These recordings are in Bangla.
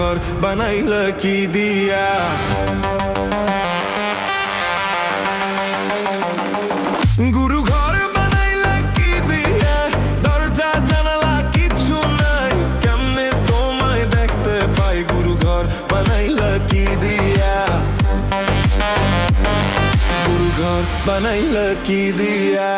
ঘর বানাইলা কি দিয়া। গুরু ঘর বানাইলা কি দিয়া, দরজা জানালা কিছু নাই, কেমনে তোমায় দেখতে পাই গুরু ঘর বানাইলা কি দিয়া। গুরু ঘর বানাইলা কি দিয়া।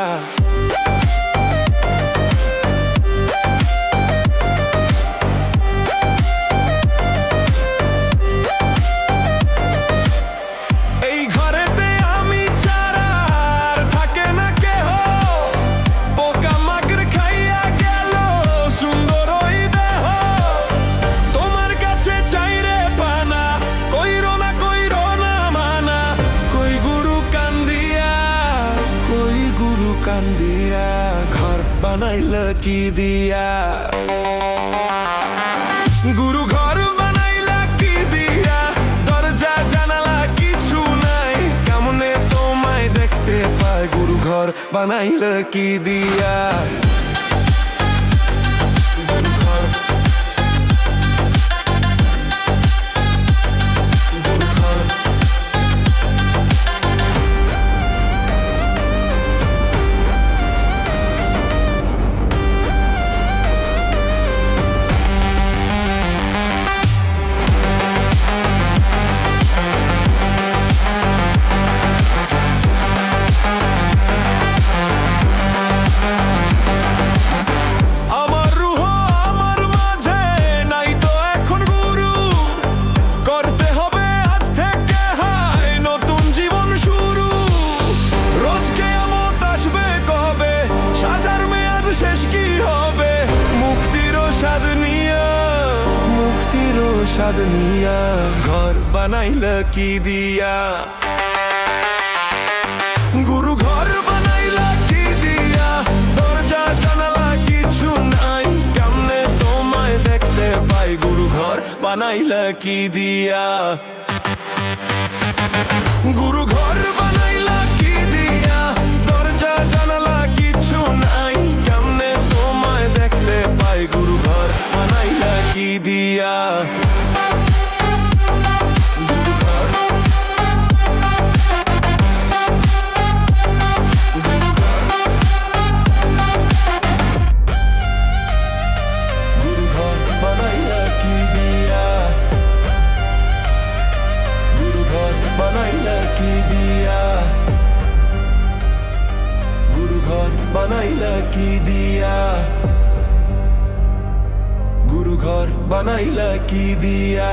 ঘর বানাইলা কি দিয়া। গুরু ঘর বানাইলা কি দিয়া, দরজা জানালা কিছু নাই, কেমনে তোমায় দেখতে পাই গুরু ঘর বানাইলা কি দিয়া। স্বাদ নিয়া ঘর বানাইলা কি দিয়া। গুরু ঘর বানাইলা কি দিয়া, দরজা জানালা কিছু নাই, কেমনে তোমায় দেখতে পাই গুরু ঘর বানাইলা কি দিয়া। গুরু ঘর বানাইলা কি দিয়া, দরজা জানালা কিছু নাই, কেমনে তোমায় দেখতে পাই গুরু ঘর বানাইলা কি দিয়া। বানাইলা কি দিয়া। গুরু ঘর বানাইলা কি দিয়া।